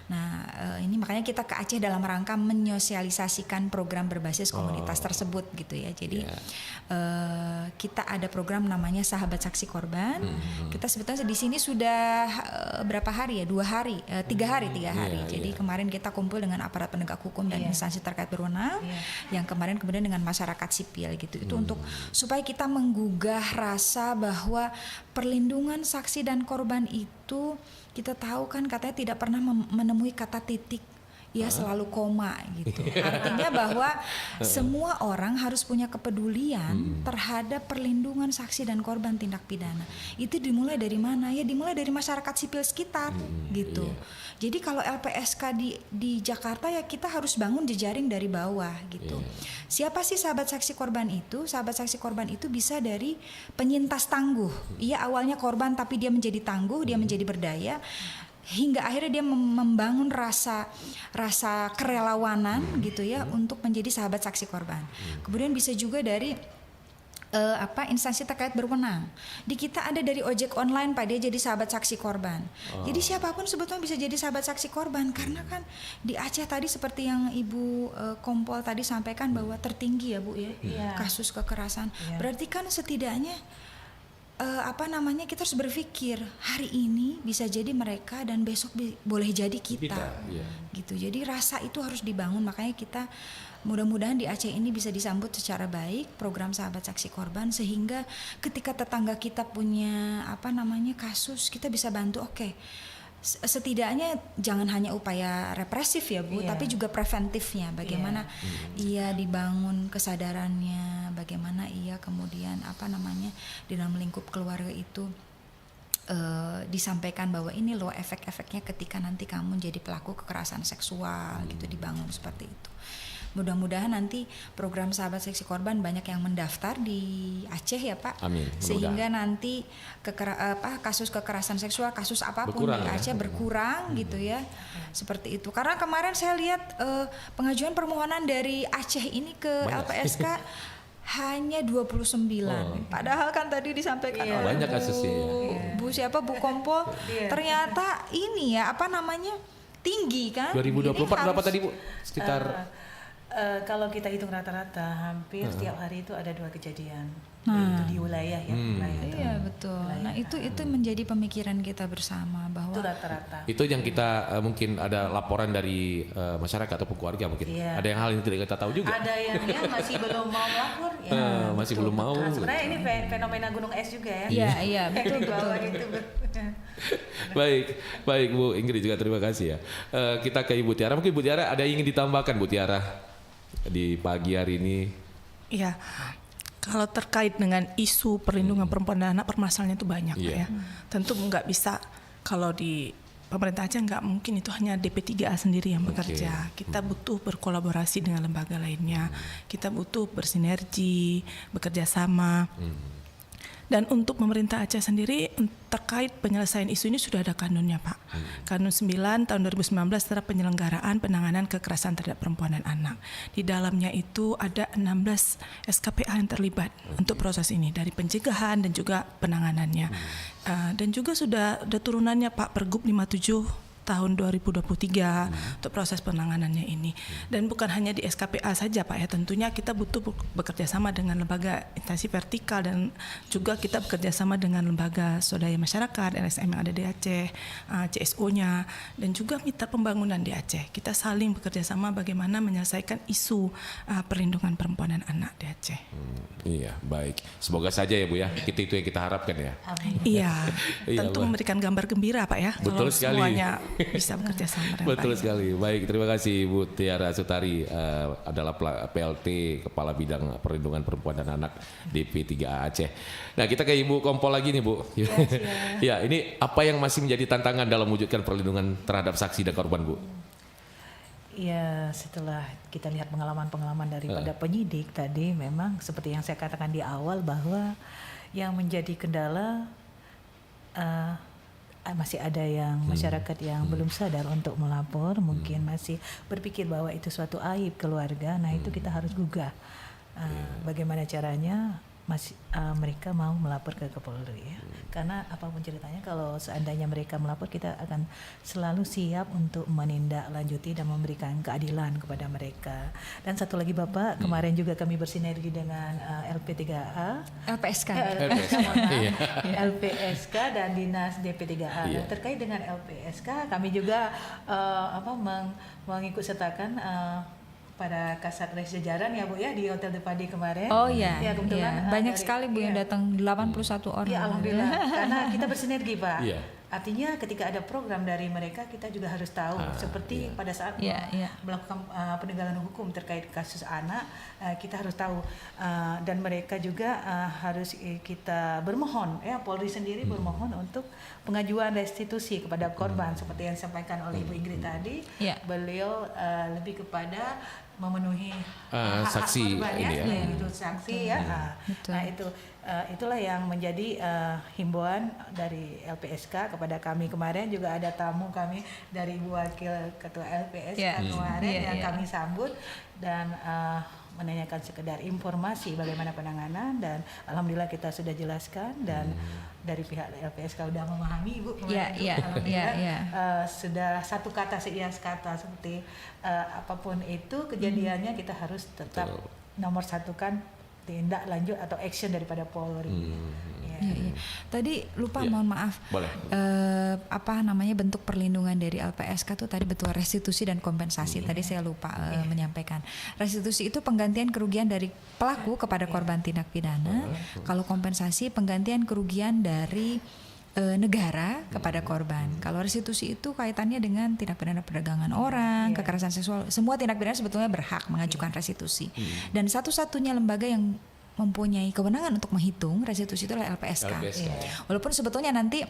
Nah ini makanya kita ke Aceh dalam rangka menyosialisasikan program berbasis komunitas tersebut gitu ya. Jadi kita ada program namanya Sahabat Saksi Korban. Kita sebetulnya di sini sudah berapa hari ya? 2 hari, 3 hari. Jadi kemarin kita kumpul dengan aparat penegak hukum dan instansi terkait berwenang, yang kemarin kemudian dengan masyarakat sipil gitu. Itu untuk supaya kita menggugah rasa bahwa perlindungan saksi dan korban itu kita tahu kan katanya tidak pernah menemui kata titik. Ya selalu koma gitu. Artinya bahwa semua orang harus punya kepedulian terhadap perlindungan saksi dan korban tindak pidana. Itu dimulai dari mana? Ya dimulai dari masyarakat sipil sekitar gitu. Jadi kalau LPSK di Jakarta ya kita harus bangun jejaring dari bawah gitu. Siapa sih sahabat saksi korban itu? Sahabat saksi korban itu bisa dari penyintas tangguh. Ia awalnya korban tapi dia menjadi tangguh, dia menjadi berdaya. Hingga akhirnya dia membangun rasa kerelawanan gitu ya untuk menjadi sahabat saksi korban. Kemudian bisa juga dari instansi terkait berwenang. Di kita ada dari ojek online Pak, dia jadi sahabat saksi korban. Jadi siapapun sebetulnya bisa jadi sahabat saksi korban karena kan di Aceh tadi seperti yang Ibu Kompol tadi sampaikan bahwa tertinggi ya Bu ya kasus kekerasan. Berarti kan setidaknya kita harus berpikir hari ini bisa jadi mereka dan besok boleh jadi kita. Gitu. Jadi rasa itu harus dibangun, makanya kita mudah-mudahan di Aceh ini bisa disambut secara baik program Sahabat Saksi Korban sehingga ketika tetangga kita punya kasus kita bisa bantu. Setidaknya jangan hanya upaya represif ya Bu, tapi juga preventifnya. Bagaimana ia dibangun kesadarannya, bagaimana ia kemudian di dalam lingkup keluarga itu disampaikan bahwa ini loh efek-efeknya ketika nanti kamu jadi pelaku kekerasan seksual gitu, dibangun seperti itu. Mudah-mudahan nanti program Sahabat Saksi Korban banyak yang mendaftar di Aceh ya Pak. Amin. Sehingga nanti kasus kekerasan seksual, kasus apapun di Aceh berkurang gitu ya. Seperti itu. Karena kemarin saya lihat pengajuan permohonan dari Aceh ini ke LPSK hanya 29. Padahal kan tadi disampaikan oleh banyak kasusnya. Bu Kompol. Ternyata ini ya tinggi kan. 2024 berapa tadi Bu? Sekitar kalau kita hitung rata-rata hampir setiap hari itu ada 2 kejadian. Itu di wilayah ya. Iya betul. Nah itu menjadi pemikiran kita bersama bahwa itu rata-rata. Itu yang kita mungkin ada laporan dari masyarakat ataupun keluarga mungkin. Ada yang hal yang tidak kita tahu juga. Ada yang masih belum mau melapor. Masih belum mau. Nah, sebenarnya ini fenomena gunung es juga ya. Iya betul. Baik Bu Ingrid juga terima kasih ya. Kita ke Ibu Tiara. Mungkin Ibu Tiara ada yang ingin ditambahkan Bu Tiara di pagi hari ini? Iya. Kalau terkait dengan isu perlindungan perempuan dan anak, permasalahannya itu banyak ya. Tentu nggak bisa kalau di pemerintah Aceh nggak mungkin itu hanya DP3A sendiri yang bekerja. Kita butuh berkolaborasi dengan lembaga lainnya. Kita butuh bersinergi, bekerja sama. Dan untuk pemerintah Aceh sendiri terkait penyelesaian isu ini sudah ada kanunnya Pak. Kanun 9 tahun 2019 tentang penyelenggaraan penanganan kekerasan terhadap perempuan dan anak. Di dalamnya itu ada 16 SKPA yang terlibat untuk proses ini dari pencegahan dan juga penanganannya. Dan juga sudah ada turunannya Pak Pergub 57 tahun 2023 untuk proses penanganannya ini. Dan bukan hanya di SKPA saja Pak ya, tentunya kita butuh bekerja sama dengan lembaga instansi vertikal dan juga kita bekerja sama dengan lembaga swadaya masyarakat, LSM yang ada di Aceh, CSO-nya, dan juga mitra pembangunan di Aceh. Kita saling bekerja sama bagaimana menyelesaikan isu perlindungan perempuan dan anak di Aceh. Iya, baik. Semoga saja ya Bu ya, itu yang kita harapkan ya. Iya, Iya, tentu memberikan gambar gembira Pak ya. Betul kalau sekali. semuanya bisa bekerja sama dengan Betul baik. sekali. Baik, terima kasih Bu Tiara Sutari, adalah PLT Kepala Bidang Perlindungan Perempuan dan Anak di P3A Aceh. Nah, kita ke Ibu Kompol lagi nih Bu. Ya, ini apa yang masih menjadi tantangan dalam mewujudkan perlindungan terhadap saksi dan korban Bu? Ya, setelah kita lihat pengalaman-pengalaman daripada penyidik tadi, memang seperti yang saya katakan di awal bahwa yang menjadi kendala masih ada yang masyarakat yang belum sadar untuk melapor, mungkin masih berpikir bahwa itu suatu aib keluarga. Nah, itu kita harus gugah. Bagaimana caranya mereka mau melapor ke Kapolri ya. Karena apapun ceritanya, kalau seandainya mereka melapor, kita akan selalu siap untuk menindaklanjuti dan memberikan keadilan kepada mereka. Dan satu lagi Bapak, kemarin juga kami bersinergi dengan LP3A, LPSK. LPSK dan Dinas DP3A. Iya. Terkait dengan LPSK, kami juga mengikut sertakan pada Kasat Res Jajaran ya Bu ya di Hotel Depadi kemarin. Oh iya, Ya, kebetulan, banyak dari- sekali Bu yang iya. datang, 81 orang. Ya alhamdulillah, karena kita bersinergi Pak. Iya. Artinya ketika ada program dari mereka, kita juga harus tahu. Seperti pada saat melakukan penegakan hukum terkait kasus anak, kita harus tahu. Dan mereka juga harus kita bermohon, ya Polri sendiri bermohon untuk pengajuan restitusi kepada korban. Seperti yang disampaikan oleh Ibu Ingrid tadi, beliau lebih kepada memenuhi hak saksi korban ini ya. itu saksi ya. Nah itulah yang menjadi himbauan dari LPSK kepada kami. Kemarin juga ada tamu kami dari Ibu Wakil Ketua LPSK kemarin yang kami sambut dan menanyakan sekedar informasi bagaimana penanganan, dan alhamdulillah kita sudah jelaskan dan dari pihak LPSK sudah memahami Ibu kemarin. Sudah satu kata seias kata, seperti apapun itu kejadiannya kita harus tetap nomor satukan tindak lanjut atau action daripada Polri. Tadi lupa, mohon maaf. Boleh. Bentuk perlindungan dari LPSK tuh tadi betul restitusi dan kompensasi. Tadi saya lupa menyampaikan. Restitusi itu penggantian kerugian dari pelaku kepada korban tindak pidana. Kalau kompensasi penggantian kerugian dari negara kepada korban. Kalau restitusi itu kaitannya dengan tindak pidana perdagangan orang, kekerasan seksual, semua tindak pidana sebetulnya berhak mengajukan restitusi. Dan satu-satunya lembaga yang mempunyai kewenangan untuk menghitung restitusi itu adalah LPSK. Walaupun sebetulnya nanti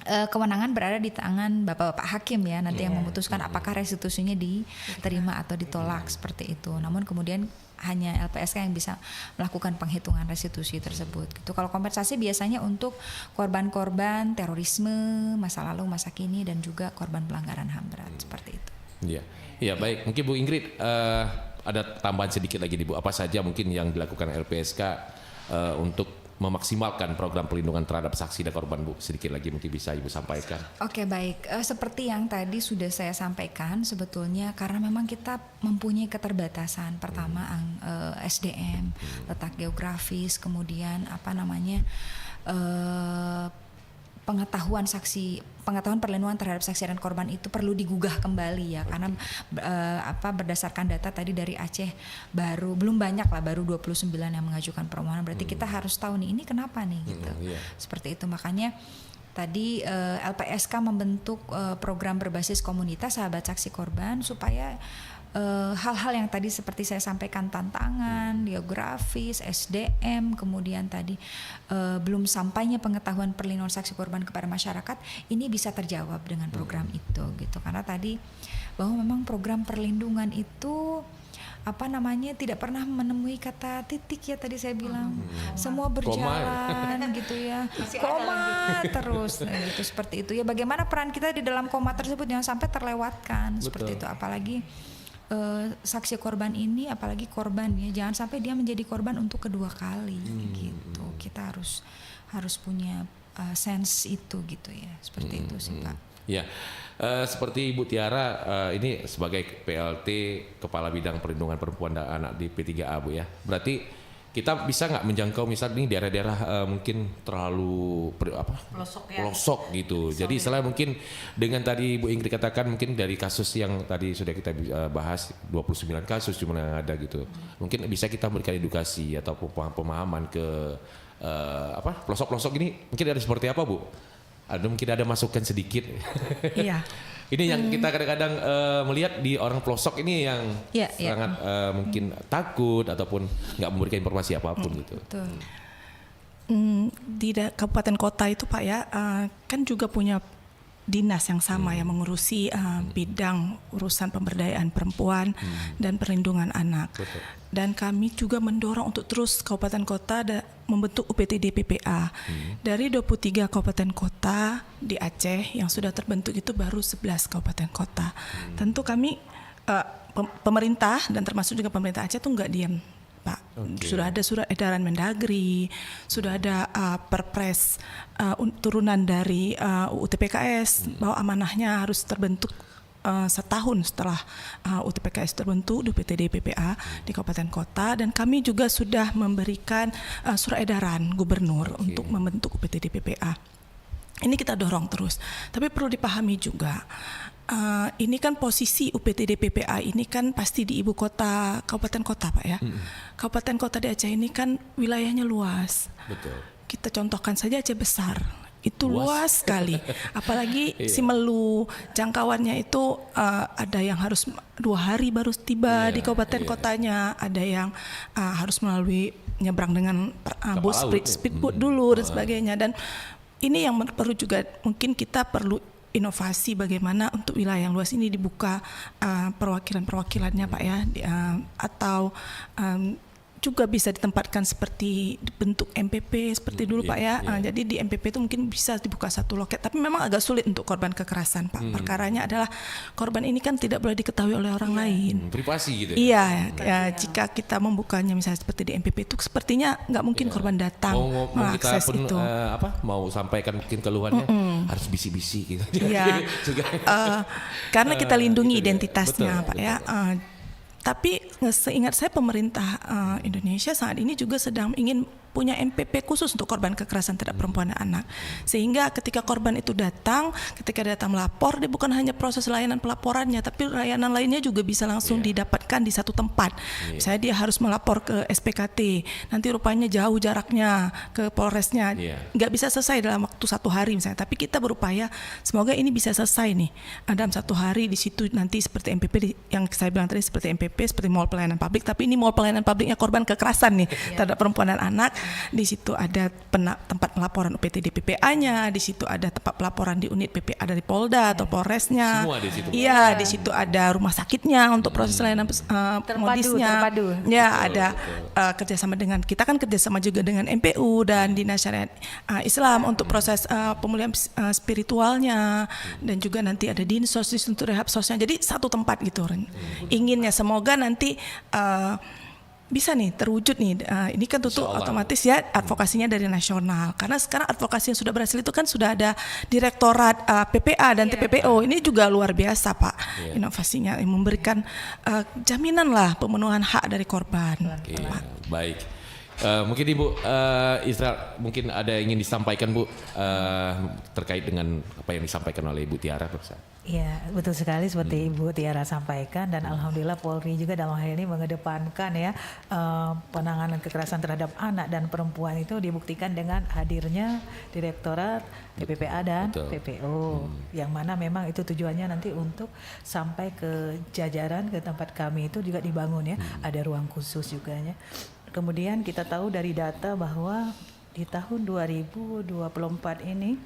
kewenangan berada di tangan bapak-bapak hakim ya, nanti yang memutuskan apakah restitusinya diterima atau ditolak seperti itu. Namun kemudian hanya LPSK yang bisa melakukan penghitungan restitusi tersebut. Gitu. Kalau kompensasi biasanya untuk korban-korban terorisme, masa lalu, masa kini, dan juga korban pelanggaran HAM berat seperti itu. Iya, baik. Mungkin Bu Ingrid ada tambahan sedikit lagi nih Bu. Apa saja mungkin yang dilakukan LPSK untuk memaksimalkan program perlindungan terhadap saksi dan korban Bu? Sedikit lagi mungkin bisa Ibu sampaikan. Oke, baik. Seperti yang tadi sudah saya sampaikan, sebetulnya karena memang kita mempunyai keterbatasan. Pertama SDM, letak geografis, kemudian pengetahuan perlindungan terhadap saksi dan korban itu perlu digugah kembali ya, karena berdasarkan data tadi dari Aceh belum banyak lah, baru 29 yang mengajukan permohonan. Berarti kita harus tahu nih ini kenapa nih gitu. Seperti itu, makanya tadi LPSK membentuk program berbasis komunitas sahabat saksi korban supaya hal-hal yang tadi seperti saya sampaikan, tantangan geografis, SDM, kemudian tadi belum sampainya pengetahuan perlindungan saksi korban kepada masyarakat, ini bisa terjawab dengan program itu gitu. Karena tadi bahwa memang program perlindungan itu tidak pernah menemui kata titik ya, tadi saya bilang semua berjalan gitu ya, koma terus gitu, seperti itu ya. Bagaimana peran kita di dalam koma tersebut jangan sampai terlewatkan. Seperti itu, apalagi saksi korban ini, apalagi korban ya, jangan sampai dia menjadi korban untuk kedua kali gitu. Kita harus punya sense itu gitu ya, seperti itu sih Pak. Ya, seperti Ibu Tiara ini sebagai PLT Kepala Bidang Perlindungan Perempuan dan Anak di P3A Bu ya. Berarti kita bisa nggak menjangkau misalnya nih daerah-daerah mungkin terlalu pelosok gitu. Jadi istilahnya mungkin dengan tadi Bu Ingrid katakan mungkin dari kasus yang tadi sudah kita bahas 29 kasus cuma yang ada gitu. Mungkin bisa kita berikan edukasi atau pemahaman ke pelosok-pelosok ini mungkin ada seperti apa Bu? Mungkin ada masukan sedikit. Iya. Ini yang kita kadang-kadang melihat di orang pelosok ini yang sangat mungkin takut ataupun nggak memberikan informasi apapun gitu. Betul. Di kabupaten kota itu Pak ya, kan juga punya dinas yang sama yang mengurusi bidang urusan pemberdayaan perempuan dan perlindungan anak. Betul. Dan kami juga mendorong untuk terus kabupaten kota membentuk UPTD PPA. Dari 23 kabupaten kota di Aceh yang sudah terbentuk itu baru 11 kabupaten kota. Tentu kami pemerintah dan termasuk juga pemerintah Aceh itu nggak diam Pak. Sudah ada surat edaran Mendagri, sudah ada Perpres turunan dari UU TPKS bahwa amanahnya harus terbentuk setahun setelah UTPKS terbentuk di UPTD PPA di kabupaten kota, dan kami juga sudah memberikan surat edaran gubernur untuk membentuk UPTD PPA. Ini kita dorong terus, tapi perlu dipahami juga ini kan posisi UPTD PPA ini kan pasti di ibu kota kabupaten kota Pak ya. Kabupaten kota di Aceh ini kan wilayahnya luas. Betul. Kita contohkan saja Aceh besar. Itu luas sekali, apalagi Simelu, jangkauannya itu ada yang harus 2 hari baru tiba di kabupaten kotanya, ada yang harus melalui nyebrang dengan bus speedboat dulu dan sebagainya. Dan ini yang perlu juga mungkin kita perlu inovasi bagaimana untuk wilayah yang luas ini dibuka perwakilan-perwakilannya Pak ya, atau juga bisa ditempatkan seperti bentuk MPP seperti dulu Pak ya. Jadi di MPP itu mungkin bisa dibuka satu loket, tapi memang agak sulit untuk korban kekerasan Pak. Perkaranya adalah korban ini kan tidak boleh diketahui oleh orang lain. Privasi gitu ya. Iya, jika kita membukanya misalnya seperti di MPP itu sepertinya nggak mungkin korban datang mengakses kita pun, itu. Mau sampaikan mungkin keluhannya harus bisi-bisi gitu. Iya. Karena kita lindungi identitasnya Pak ya. Tapi seingat saya pemerintah Indonesia saat ini juga sedang ingin punya MPP khusus untuk korban kekerasan terhadap perempuan dan anak. Sehingga ketika korban itu datang, ketika datang melapor, dia bukan hanya proses layanan pelaporannya, tapi layanan lainnya juga bisa langsung didapatkan di satu tempat. Misalnya dia harus melapor ke SPKT, nanti rupanya jauh jaraknya ke Polresnya, nggak bisa selesai dalam waktu 1 hari misalnya. Tapi kita berupaya semoga ini bisa selesai nih dalam 1 hari. Di situ nanti seperti MPP yang saya bilang tadi, seperti MPP, seperti mall pelayanan publik, tapi ini mall pelayanan publiknya korban kekerasan nih terhadap perempuan dan anak. Di situ ada tempat pelaporan UPTD PPA-nya, di situ ada tempat pelaporan di unit PPA dari Polda atau Polresnya. Semua di situ. Iya, di situ ada rumah sakitnya untuk proses layanan modisnya. Ya, ada kerjasama dengan kita kan kerjasama juga dengan MPU dan Dinas Syariat Islam untuk proses pemulihan spiritualnya, dan juga nanti ada Dinsos untuk rehab sosial. Jadi satu tempat gitu. Inginnya semoga nanti bisa nih terwujud nih. Ini kan tentu otomatis ya advokasinya dari nasional, karena sekarang advokasi yang sudah berhasil itu kan sudah ada Direktorat PPA dan TPPO. Ini juga luar biasa Pak inovasinya, yang memberikan jaminan lah pemenuhan hak dari korban. Baik. Mungkin Ibu Isra mungkin ada yang ingin disampaikan Bu terkait dengan apa yang disampaikan oleh Ibu Tiara. Iya, betul sekali seperti Ibu Tiara sampaikan, dan alhamdulillah Polri juga dalam hal ini mengedepankan ya penanganan kekerasan terhadap anak dan perempuan itu dibuktikan dengan hadirnya Direktorat PPPA dan PPO, yang mana memang itu tujuannya nanti untuk sampai ke jajaran, ke tempat kami itu juga dibangun ya, ada ruang khusus juga ya. Kemudian kita tahu dari data bahwa di tahun 2024 ini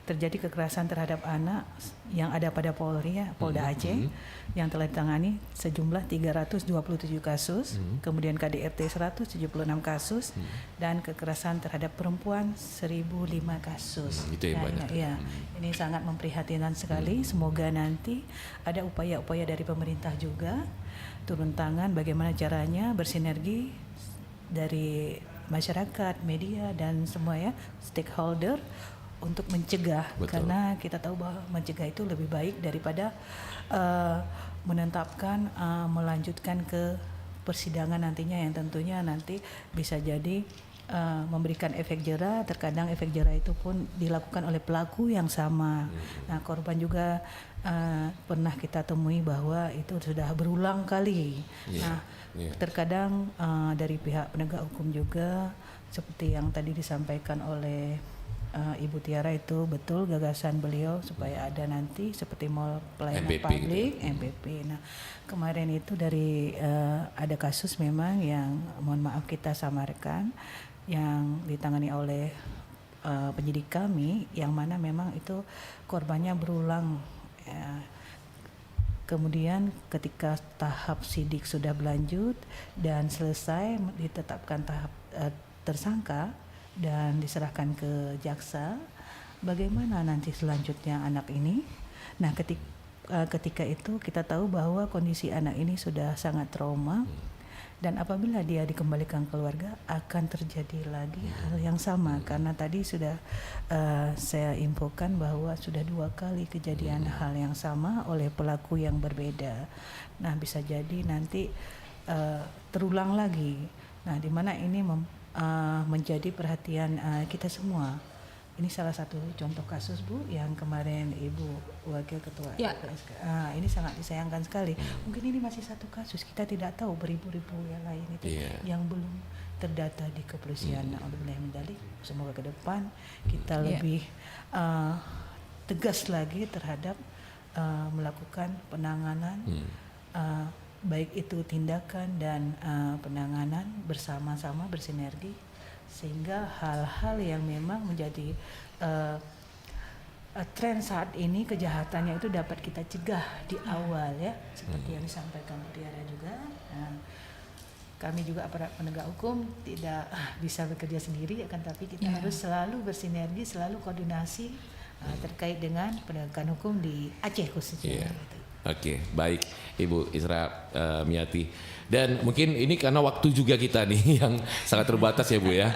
terjadi kekerasan terhadap anak yang ada pada Polri ya, Polda Aceh, yang telah ditangani sejumlah 327 kasus, kemudian KDRT 176 kasus, dan kekerasan terhadap perempuan 1005 kasus. Itu yang banyak. Ya, ini sangat memprihatinkan sekali. Semoga nanti ada upaya-upaya dari pemerintah juga turun tangan bagaimana caranya bersinergi dari masyarakat, media, dan semua ya stakeholder untuk mencegah. Betul. Karena kita tahu bahwa mencegah itu lebih baik daripada menetapkan melanjutkan ke persidangan nantinya yang tentunya nanti bisa jadi memberikan efek jera. Terkadang efek jera itu pun dilakukan oleh pelaku yang sama. Nah, korban juga pernah kita temui bahwa itu sudah berulang kali. Nah, terkadang dari pihak penegak hukum juga seperti yang tadi disampaikan oleh Ibu Tiara, itu betul gagasan beliau supaya ada nanti seperti mall pelayanan MPP publik, gitu. MPP. Nah, kemarin itu dari ada kasus memang yang mohon maaf kita samarkan yang ditangani oleh penyidik kami, yang mana memang itu korbannya berulang. Kemudian ketika tahap sidik sudah berlanjut dan selesai, ditetapkan tahap tersangka dan diserahkan ke jaksa, bagaimana nanti selanjutnya anak ini. Nah, ketika itu kita tahu bahwa kondisi anak ini sudah sangat trauma, dan apabila dia dikembalikan keluarga akan terjadi lagi hal yang sama, karena tadi sudah saya infokan bahwa sudah 2 kali kejadian hal yang sama oleh pelaku yang berbeda. Nah, bisa jadi nanti terulang lagi. Nah, di mana ini menjadi perhatian kita semua. Ini salah satu contoh kasus, Bu, yang kemarin Ibu Wakil Ketua LPSK. Ini sangat disayangkan sekali. Mungkin ini masih satu kasus, kita tidak tahu beribu-ribu yang lain itu yang belum terdata di kepolisian. Alhamdulillah mendalik. Semoga ke depan kita lebih tegas lagi terhadap melakukan penanganan, baik itu tindakan dan penanganan bersama-sama, bersinergi, sehingga hal-hal yang memang menjadi tren saat ini, kejahatannya itu dapat kita cegah di awal, ya, seperti yang disampaikan Bu Tiara juga. Kami juga aparat penegak hukum tidak bisa bekerja sendiri, akan tapi kita harus selalu bersinergi, selalu koordinasi terkait dengan penegakan hukum di Aceh khususnya. Oke, baik Ibu Isra Miati. Dan mungkin ini karena waktu juga kita nih yang sangat terbatas ya Bu ya.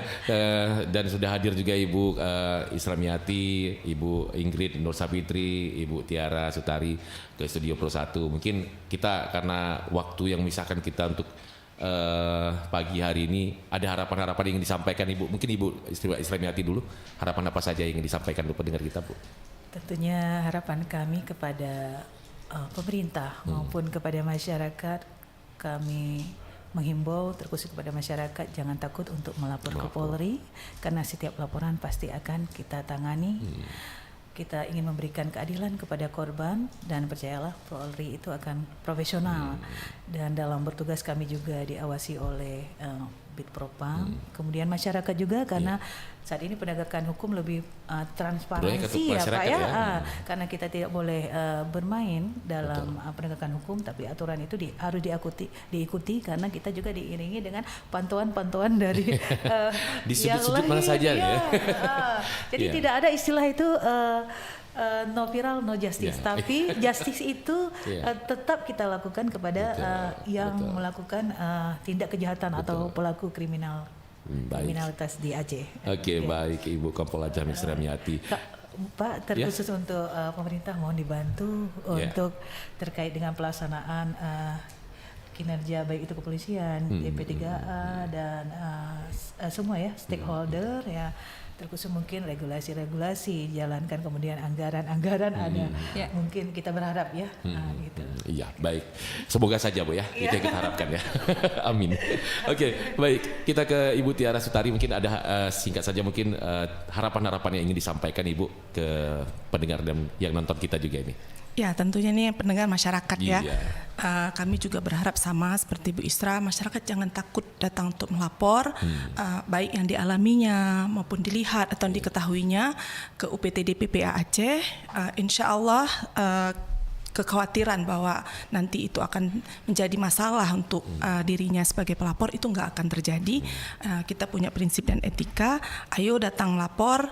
Dan sudah hadir juga Ibu Isra Miati, Ibu Ingrid Nur Sapitri, Ibu Tiara Sutari ke studio Pro 1. Mungkin kita karena waktu yang memisahkan kita untuk pagi hari ini, ada harapan-harapan yang ingin disampaikan Ibu. Mungkin Ibu Isra Miati dulu, harapan apa saja yang ingin disampaikan untuk pendengar kita, Bu? Tentunya harapan kami kepada pemerintah maupun kepada masyarakat, kami menghimbau terkhusus kepada masyarakat jangan takut untuk melapor ke Polri, karena setiap laporan pasti akan kita tangani. Kita ingin memberikan keadilan kepada korban, dan percayalah Polri itu akan profesional. Dan dalam bertugas kami juga diawasi oleh Bitpropam, kemudian masyarakat juga, karena saat ini penegakan hukum lebih transparansi ya Pak ya, karena kita tidak boleh bermain dalam penegakan hukum, tapi aturan itu harus diikuti, karena kita juga diiringi dengan pantauan-pantauan dari di sudut-sudut mana saja ya. Jadi tidak ada istilah itu no viral no justice, tapi justice itu tetap kita lakukan kepada yang melakukan tindak kejahatan atau pelaku kriminalitas di Aceh. Oke, baik Ibu Kompol Ajah Isra Miati. Pak, terkhusus untuk pemerintah mohon dibantu untuk terkait dengan pelaksanaan kinerja baik itu kepolisian, DP3A dan semua ya stakeholder ya. Terkhusus mungkin regulasi-regulasi jalankan, kemudian anggaran-anggaran ada. Mungkin kita berharap ya. Gitu. Iya, baik. Semoga saja Bu ya. Itu yang kita harapkan ya. Amin. Oke, baik. Kita ke Ibu Tiara Sutari, mungkin ada singkat saja mungkin harapan-harapan yang ingin disampaikan Ibu ke pendengar dan yang nonton kita juga ini. Ya, tentunya nih pendengar masyarakat ya. Kami juga berharap sama seperti Bu Isra, masyarakat jangan takut datang untuk melapor, baik yang dialaminya maupun dilihat atau diketahuinya ke UPT DPPA Aceh. Insya Allah kekhawatiran bahwa nanti itu akan menjadi masalah untuk dirinya sebagai pelapor itu nggak akan terjadi. Kita punya prinsip dan etika. Ayo datang lapor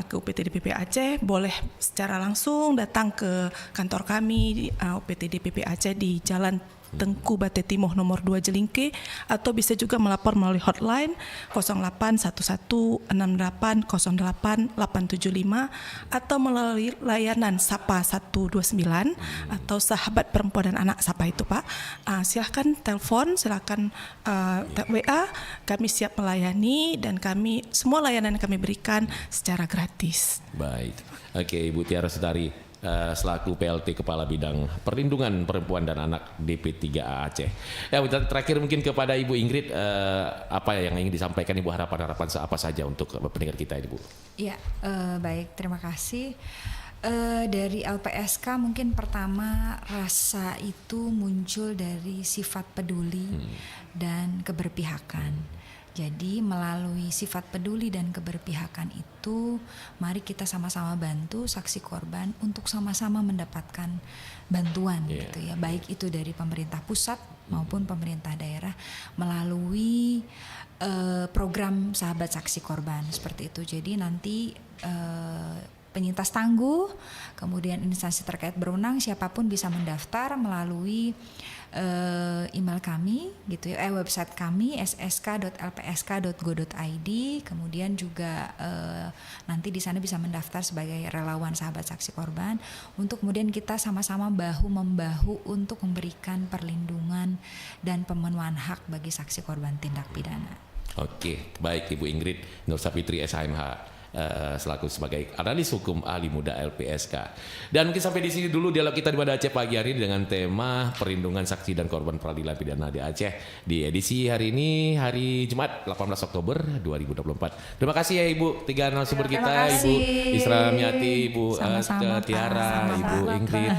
ke UPT DPP Aceh, boleh secara langsung datang ke kantor kami di UPT DPP Aceh di Jalan Tengku Bate Timoh nomor 2 Jelingke, atau bisa juga melapor melalui hotline 08116808 875 atau melalui layanan Sapa 129 atau Sahabat Perempuan dan Anak Sapa itu Pak. Silahkan telepon, silahkan WA, kami siap melayani dan kami semua layanan yang kami berikan secara gratis. Baik, oke Ibu Tiara Sutari, selaku PLT Kepala Bidang Perlindungan Perempuan dan Anak DP3A Aceh. Ya, terakhir mungkin kepada Ibu Ingrid, apa yang ingin disampaikan Ibu, harapan-harapan apa saja untuk pendengar kita Ibu? Ya, baik, terima kasih. Dari LPSK mungkin pertama rasa itu muncul dari sifat peduli dan keberpihakan. Jadi melalui sifat peduli dan keberpihakan itu, mari kita sama-sama bantu saksi korban untuk sama-sama mendapatkan bantuan gitu ya, baik itu dari pemerintah pusat maupun pemerintah daerah melalui program Sahabat Saksi Korban seperti itu. Jadi nanti penyintas tangguh, kemudian instansi terkait berwenang siapapun bisa mendaftar melalui email kami gitu ya, website kami ssk.lpsk.go.id. Kemudian juga nanti di sana bisa mendaftar sebagai relawan Sahabat Saksi Korban untuk kemudian kita sama-sama bahu membahu untuk memberikan perlindungan dan pemenuhan hak bagi saksi korban tindak pidana. Oke, baik Ibu Ingrid Nur Sapitri SHMH, selaku sebagai analis hukum ahli muda LPSK. Dan mungkin sampai di sini dulu dialog kita di Banda Aceh pagi hari ini dengan tema perlindungan saksi dan korban peradilan pidana di Aceh di edisi hari ini, hari Jumat 18 Oktober 2024. Terima kasih ya Ibu, tiga narasumber kita, Ibu Isra Miati, Ibu Tiara, Ibu Ingrid,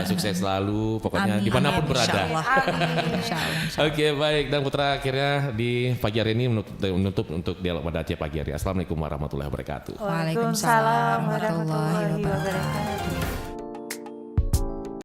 sukses selalu pokoknya dimanapun berada. Oke, baik, dan putra akhirnya di pagi hari ini menutup untuk dialog Banda Aceh pagi hari. Assalamualaikum warahmatullahi wabarakatuh. Waalaikumsalam warahmatullahi wabarakatuh.